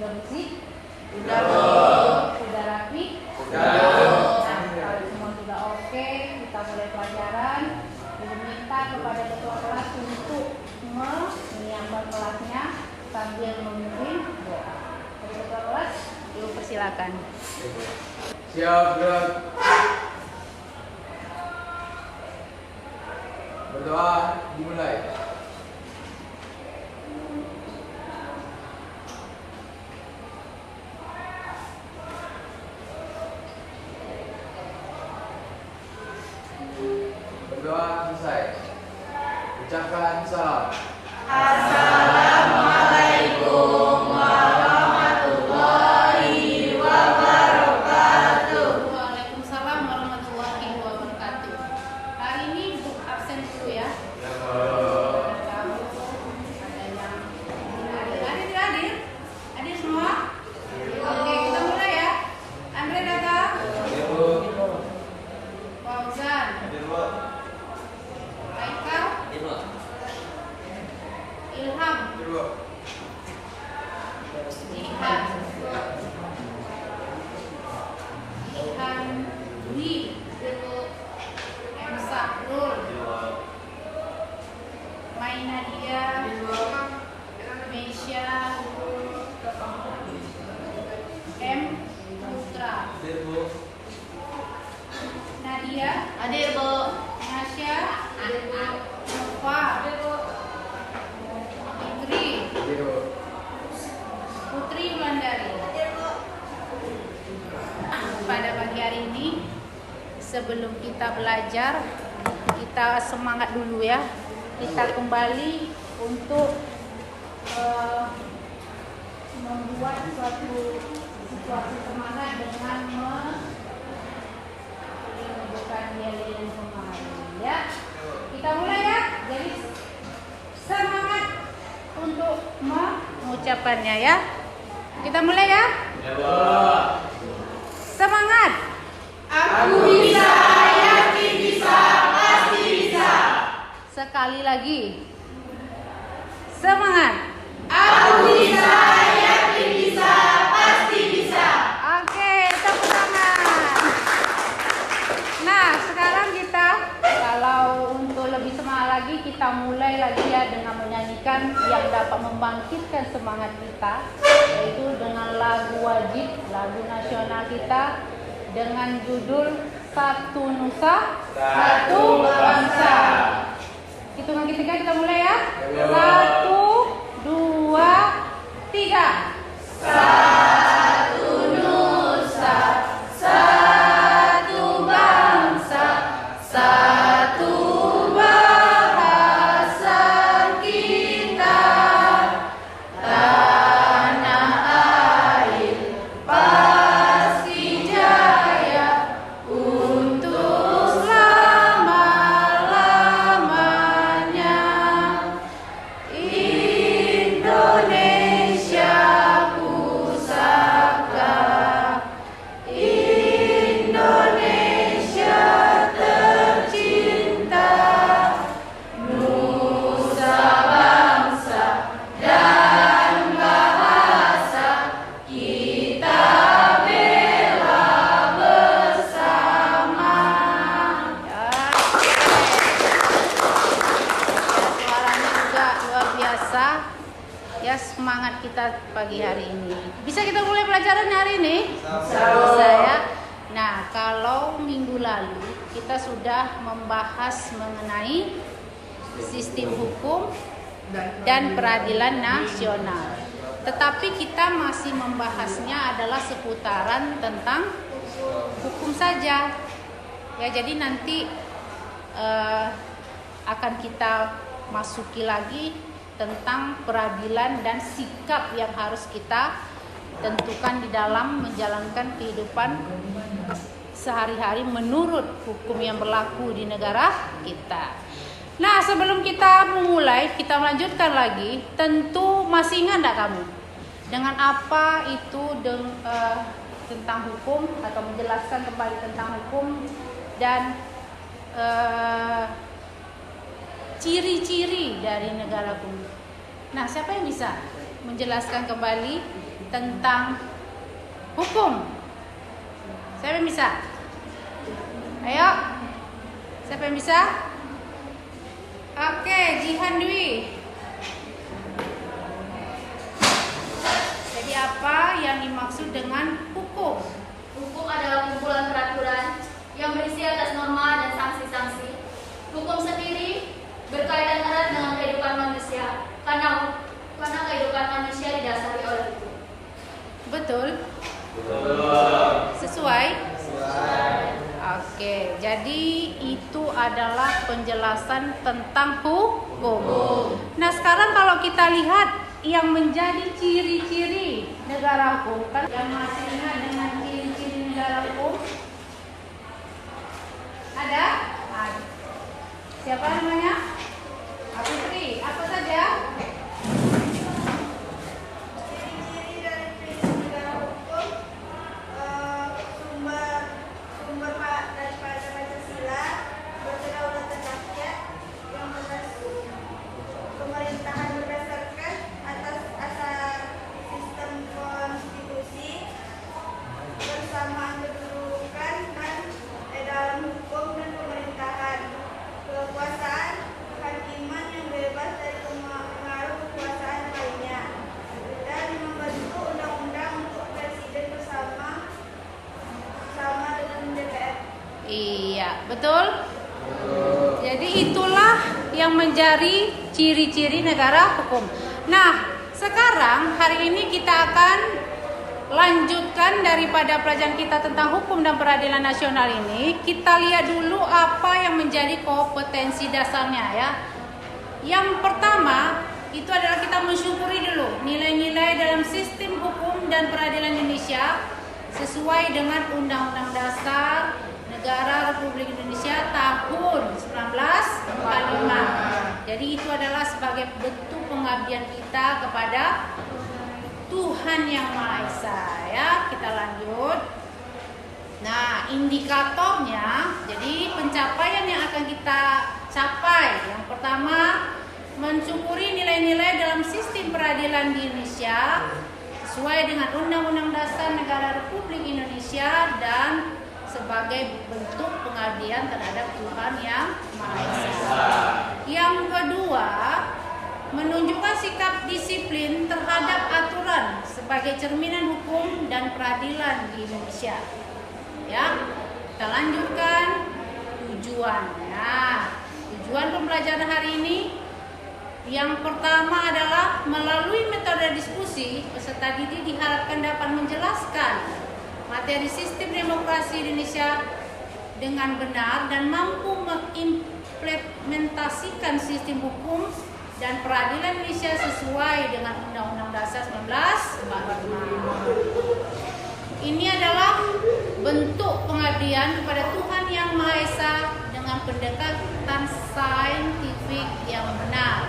Sudah bersih? Sudah. Sudah rapi? Sudah. Nah, kalau semua sudah oke, kita mulai pelajaran. Diminta kepada ketua kelas untuk menyiapkan kelasnya sambil memimpin doa. Ketua kelas, yuk persilakan. Siap, gerak. Berdoa dimulai. Berdoa selesai. Ucapkan salam. Assalamualaikum warahmatullahi wabarakatuh. Waalaikumsalam warahmatullahi wabarakatuh. Hari ini Bu absen dulu ya. Kamu ada yang hadir? Hadir semua? Oke, kita mulai ya. Andre datang. Fauzan. Haikal. Ilham. Ihan Dwi. M. Sahrul. Mai Nadia. Meisha. M. Putra. Nadia. Hadir, Bu. Nasya. Nova. Fikri. Putri Wulandari. Pada pagi hari ini, sebelum kita belajar, kita semangat dulu ya. Kita kembali untuk membuat suatu situasi semangat dengan menunjukkan yel-yel semangat. Ya, kita mulai ya. Jadi semangat untuk mengucapkannya ya. Kita mulai ya. Semangat. Aku bisa, yakin bisa, pasti bisa. Sekali lagi. Semangat. Aku bisa, yakin bisa, pasti bisa. Oke, tepuk tangan. Nah, sekarang kita kalau untuk lebih semangat lagi, kita mulai lagi ya dengan menyanyikan yang dapat membangkitkan semangat kita, yaitu dengan lagu wajib, lagu nasional kita dengan judul Satu Nusa, Satu Bangsa. Hitungan ketiga kita mulai ya. 1, 2, 3. Satu nusa, satu bangsa, satu bahasa kita. Tanah air pasti jaya untuk selama-lamanya. Indonesia pusaka, Indonesia tercinta, nusa bangsa dan bahasa kita bela bersama. Suaranya juga luar biasa. Ya, semangat kita pagi hari ini. Bisa kita mulai pelajaran hari ini? Bisa ya. Nah, kalau minggu lalu kita sudah membahas mengenai sistem hukum dan peradilan nasional. Tetapi kita masih membahasnya adalah seputaran tentang hukum saja. Ya, jadi nanti akan kita masuki lagi tentang peradilan dan sikap yang harus kita tentukan di dalam menjalankan kehidupan sehari-hari menurut hukum yang berlaku di negara kita. Nah, sebelum kita memulai, kita melanjutkan lagi. Tentu masih ingat enggak kamu dengan apa itu tentang hukum, atau menjelaskan kembali tentang hukum dan ciri-ciri dari negara hukum. Nah, siapa yang bisa menjelaskan kembali tentang hukum. Siapa yang bisa? Ayo. Siapa yang bisa? Oke, Jihan Dwi. Jadi apa yang dimaksud dengan hukum? Hukum adalah kumpulan peraturan yang berisi atas norma dan sanksi-sanksi. Hukum sendiri berkaitan erat dengan kehidupan manusia karena kehidupan manusia didasari oleh itu. Betul? Sesuai? Oke, jadi itu adalah penjelasan tentang hukum. Nah, sekarang kalau kita lihat yang menjadi ciri-ciri negara hukum, kan yang masih ingat dengan ciri-ciri negara hukum? Ada? Siapa namanya? Aku Putri. Apa saja? Ciri-ciri dari prinsip negara hukum, sumber daripada Pancasila, berkedaulatan rakyat, yang pemerintahan berdasarkan atas asas sistem konstitusi, bersamaan kedudukan dalam hukum dan pemerintahan, kekuasaan kehakiman yang bebas dari pengaruh kekuasaan lainnya, dan membentuk undang-undang untuk presiden bersama dengan DPR. Iya, betul? Jadi itulah yang menjadi ciri-ciri negara hukum. Nah, sekarang hari ini kita akan lanjutkan daripada pelajaran kita tentang hukum dan peradilan nasional ini. Kita lihat dulu apa yang menjadi kompetensi dasarnya ya. Yang pertama itu adalah kita mensyukuri dulu nilai-nilai dalam sistem hukum dan peradilan Indonesia sesuai dengan Undang-Undang Dasar Negara Republik Indonesia tahun 1945. Jadi itu adalah sebagai bentuk pengabdian kita kepada Tuhan Yang Maha Esa ya. Kita lanjut. Nah, indikatornya, jadi pencapaian yang akan kita capai. Yang pertama, mensyukuri nilai-nilai dalam sistem peradilan di Indonesia sesuai dengan Undang-Undang Dasar Negara Republik Indonesia dan sebagai bentuk pengabdian terhadap Tuhan Yang Maha Esa. Yang kedua, menunjukkan sikap disiplin terhadap aturan sebagai cerminan hukum dan peradilan di Indonesia. Ya, kita lanjutkan tujuan. Nah, tujuan pembelajaran hari ini yang pertama adalah melalui metode diskusi, peserta didik diharapkan dapat menjelaskan materi sistem demokrasi Indonesia dengan benar dan mampu mengimplementasikan sistem hukum dan peradilan Indonesia sesuai dengan Undang-Undang Dasar 1945. Ini adalah bentuk pengabdian kepada Tuhan Yang Maha Esa dengan pendekatan saintifik yang benar.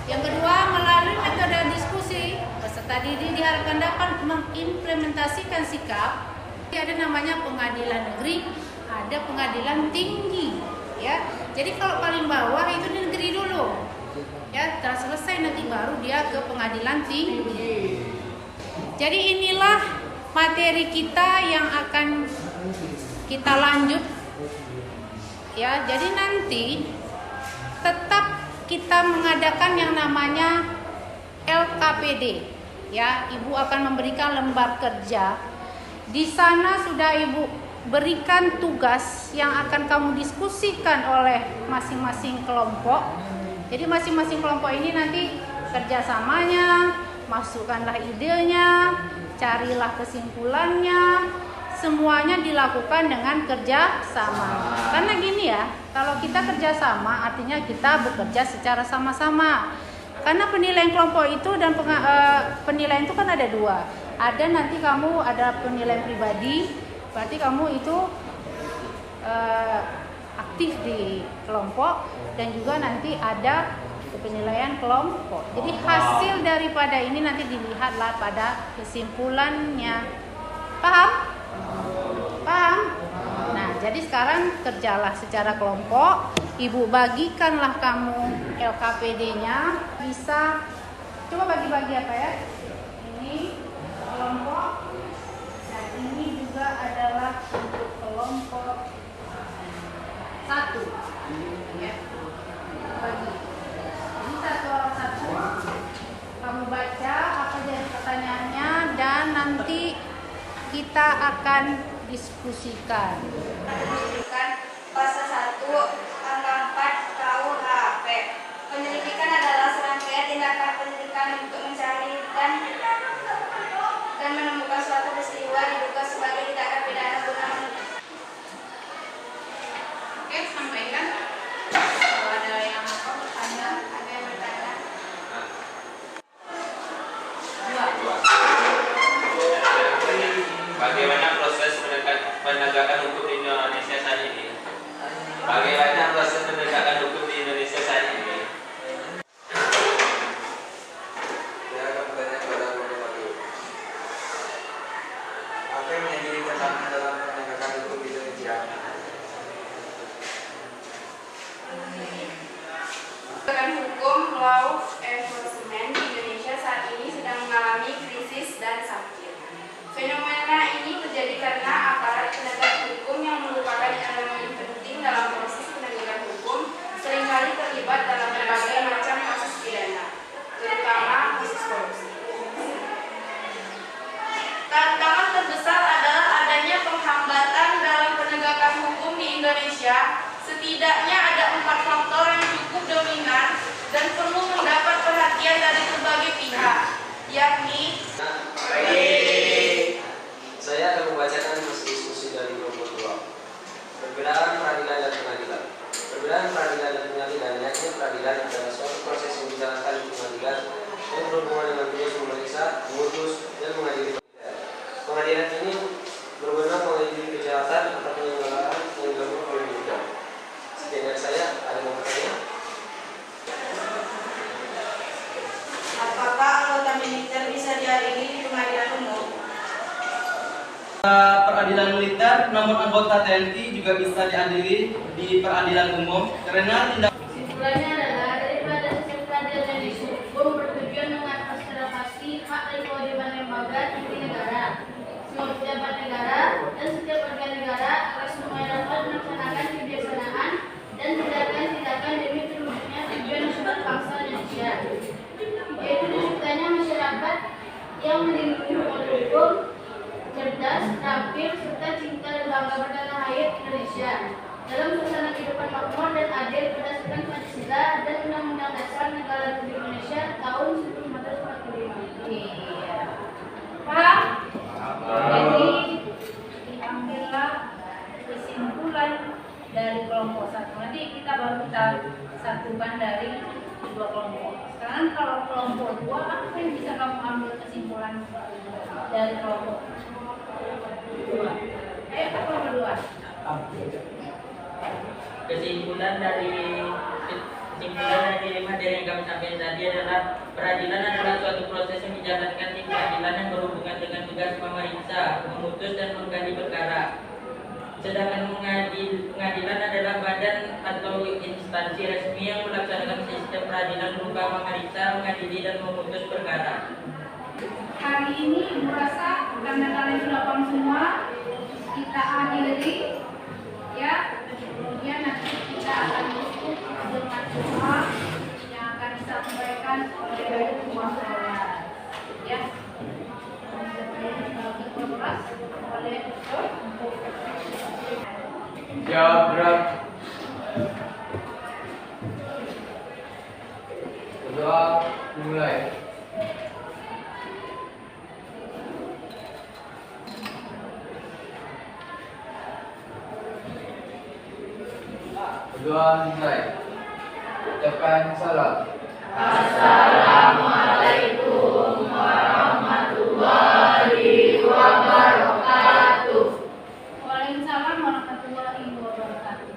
Yang kedua, melalui metode diskusi, peserta didik diharapkan dapat mengimplementasikan sikap. Ada namanya pengadilan negeri, ada pengadilan tinggi, ya. Jadi kalau paling bawah itu di negeri dulu, ya. Setelah selesai nanti baru dia ke pengadilan tinggi. Jadi inilah materi kita yang akan kita lanjut, ya. Jadi nanti tetap kita mengadakan yang namanya LKPD, ya. Ibu akan memberikan lembar kerja. Di sana sudah Ibu berikan tugas yang akan kamu diskusikan oleh masing-masing kelompok. Jadi masing-masing kelompok ini nanti kerjasamanya, masukkanlah idenya, carilah kesimpulannya, semuanya dilakukan dengan kerja sama. Karena gini ya, kalau kita kerja sama artinya kita bekerja secara sama-sama. Karena penilaian kelompok itu dan penilaian itu kan ada dua. Ada nanti kamu ada penilaian pribadi, berarti kamu itu aktif di kelompok, dan juga nanti ada penilaian kelompok. Jadi hasil daripada ini nanti dilihatlah pada kesimpulannya. Paham? Paham? Nah, jadi sekarang kerjalah secara kelompok. Ibu bagikanlah kamu LKPD-nya. Bisa coba bagi-bagi apa ya? Ini kelompok. Dan ini juga adalah untuk kelompok 1. Ya. Bagi. Ini satu orang satu. Kamu baca apa jadi pertanyaannya dan nanti kita akan diskusikan. Pasal 1 angka 4 KUHP. Penyelidikan adalah serangkaian tindakan penyelidikan untuk mencari dan menemukan suatu peristiwa diduga sebagai tindakan pidana guna Oke, sampaikan. Kalau ada yang bertanya, ada yang bertanya. Dua. Bagaimana proses penegakan hukum di Indonesia saat ini? Bagaimana proses penegakan hukum di Indonesia saat ini? Saya akan bertanya kepada Bapak Wakil. Apa yang menjadi tantangan dalam penegakan hukum di Indonesia? Penegakan hukum law enforcement di Indonesia saat ini sedang mengalami krisis dan sakit. Fenomena ini terjadi karena aparat penegak hukum yang merupakan elemen penting dalam proses penegakan hukum seringkali terlibat dalam berbagai macam kasus pidana, terutama kasus korupsi. Tantangan terbesar adalah adanya penghambatan dalam penegakan hukum di Indonesia. Setidaknya ada 4 faktor yang cukup dominan dan perlu mendapat perhatian dari berbagai pihak, yakni Saya akan membacakan hasil diskusi dari kelompok 2. Perbedaan peradilan dan pengadilan. Perbedaan peradilan dan pengadilan, yakni peradilan adalah suatu proses yang dijalankan di pengadilan yang berhubungan dengan tugas memeriksa, memutus, dan mengadili perkara. Pengadilan ini berwenang mengadili kejahatan atau penyelenggaraan yang dilakukan oleh militer. Sekian dari saya, ada yang mau bertanya? apakah anggota militer bisa diadili di pengadilan umum? Peradilan militer, namun anggota TNI juga bisa diadili di peradilan umum karena tidak. Kesimpulannya adalah daripada sistem peradilan yang hukum bertujuan mengatur secara pasti hak dan kewajiban lembaga tinggi negara, semua pejabat negara dan setiap organ negara agar semuanya dapat melaksanakan kebijaksanaan dan tindakan-tindakan demi terwujudnya tujuan nasional bangsa Indonesia, yaitu terciptanya masyarakat yang melindungi hukum, cerdas, terampil, serta cinta dan bangga bertanah air Indonesia dalam suasana kehidupan makmur dan adil berdasarkan Pancasila dan Undang-Undang Dasar Negara Republik Indonesia tahun 1945. Iya. Paham? Jadi diambillah kesimpulan dari kelompok 1. Nanti kita satukan dari 2 kelompok. Sekarang kalau kelompok 2, apa yang bisa kamu ambil kesimpulan dari kelompok 2? Ayo, kelompok 2. Kesimpulan dari materi yang kami sampaikan tadi adalah peradilan adalah suatu proses yang dijalankan di pengadilan yang berhubungan dengan tugas memeriksa, memutus dan menggali perkara. Sedangkan pengadilan adalah badan atau instansi resmi yang melaksanakan sistem peradilan berupa memeriksa, mengadili dan memutus perkara. Hari ini Ibu rasa karena kalian sudah paham semua, kita akhiri ya. Kemudian nanti kita akan tutup dengan doa yang akan disampaikan oleh semua saudara. Ya. Oleh Siap, gerak. Berdoa dimulai. Berdoa dimulai. Ucapkan salam. Assalamualaikum warahmatullahi wabarakatuh. Waalaikumsalam warahmatullahi wabarakatuh.